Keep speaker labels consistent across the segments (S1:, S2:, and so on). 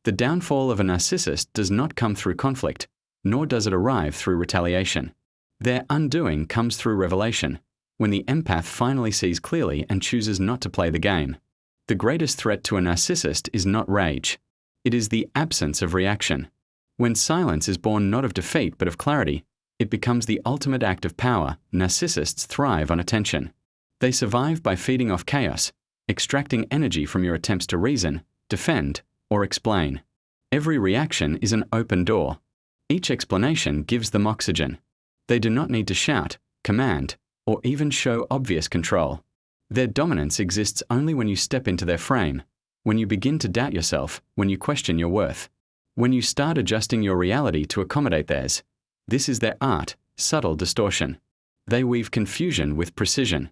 S1: The downfall of a narcissist does not come through conflict, nor does it arrive through retaliation. Their undoing comes through revelation, when the empath finally sees clearly and chooses not to play the game. The greatest threat to a narcissist is not rage. It is the absence of reaction. When silence is born not of defeat but of clarity, it becomes the ultimate act of power. Narcissists thrive on attention. They survive by feeding off chaos, extracting energy from your attempts to reason, defend, or explain. Every reaction is an open door. Each explanation gives them oxygen. They do not need to shout, command, or even show obvious control. Their dominance exists only when you step into their frame, when you begin to doubt yourself, when you question your worth, when you start adjusting your reality to accommodate theirs. This is their art, subtle distortion. They weave confusion with precision.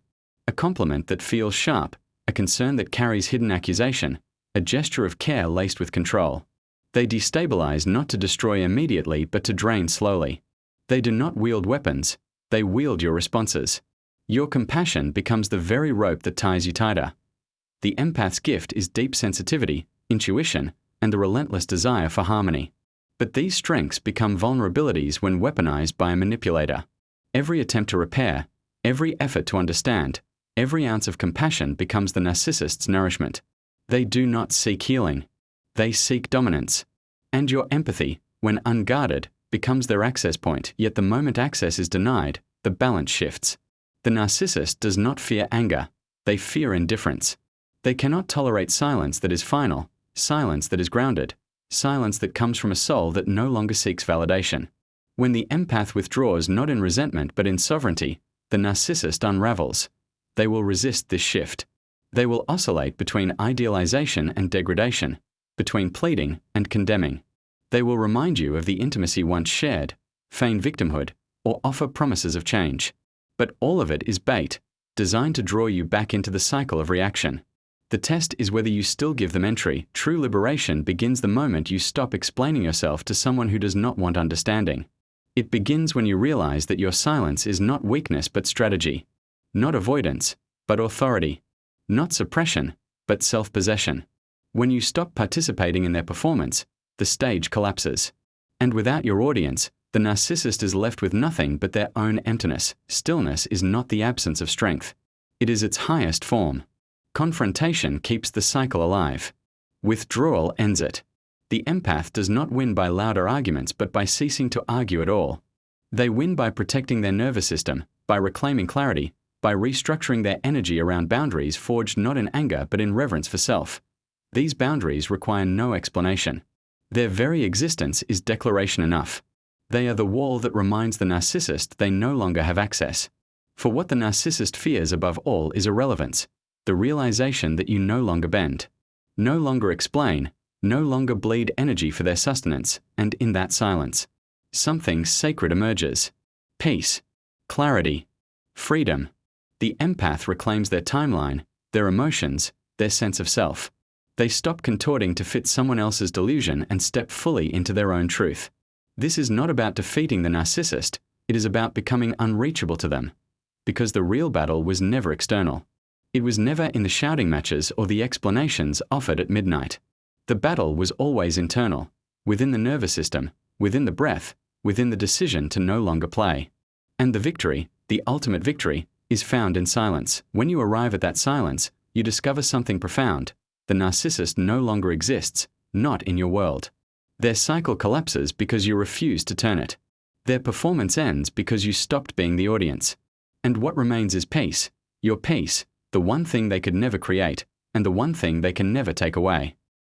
S1: A compliment that feels sharp, a concern that carries hidden accusation, a gesture of care laced with control. They destabilize not to destroy immediately but to drain slowly. They do not wield weapons, they wield your responses. Your compassion becomes the very rope that ties you tighter. The empath's gift is deep sensitivity, intuition, and the relentless desire for harmony. But these strengths become vulnerabilities when weaponized by a manipulator. Every attempt to repair, every effort to understand, every ounce of compassion becomes the narcissist's nourishment. They do not seek healing. They seek dominance. And your empathy, when unguarded, becomes their access point, yet the moment access is denied, the balance shifts. The narcissist does not fear anger. They fear indifference. They cannot tolerate silence that is final, silence that is grounded, silence that comes from a soul that no longer seeks validation. When the empath withdraws not in resentment but in sovereignty, the narcissist unravels. They will resist this shift. They will oscillate between idealization and degradation, between pleading and condemning. They will remind you of the intimacy once shared, feign victimhood, or offer promises of change. But all of it is bait, designed to draw you back into the cycle of reaction. The test is whether you still give them entry. True liberation begins the moment you stop explaining yourself to someone who does not want understanding. It begins when you realize that your silence is not weakness but strategy, not avoidance, but authority, not suppression, but self-possession. When you stop participating in their performance, the stage collapses. And without your audience, the narcissist is left with nothing but their own emptiness. Stillness is not the absence of strength. It is its highest form. Confrontation keeps the cycle alive. Withdrawal ends it. The empath does not win by louder arguments but by ceasing to argue at all. They win by protecting their nervous system, by reclaiming clarity, by restructuring their energy around boundaries forged not in anger but in reverence for self. These boundaries require no explanation. Their very existence is declaration enough. They are the wall that reminds the narcissist they no longer have access. For what the narcissist fears above all is irrelevance, the realization that you no longer bend, no longer explain, no longer bleed energy for their sustenance, and in that silence, something sacred emerges. Peace, clarity, freedom. The empath reclaims their timeline, their emotions, their sense of self. They stop contorting to fit someone else's delusion and step fully into their own truth. This is not about defeating the narcissist, it is about becoming unreachable to them. Because the real battle was never external. It was never in the shouting matches or the explanations offered at midnight. The battle was always internal, within the nervous system, within the breath, within the decision to no longer play. And the victory, the ultimate victory, is found in silence. When you arrive at that silence, you discover something profound. The narcissist no longer exists, not in your world. Their cycle collapses because you refuse to turn it. Their performance ends because you stopped being the audience. And what remains is peace. Your peace, the one thing they could never create, and the one thing they can never take away.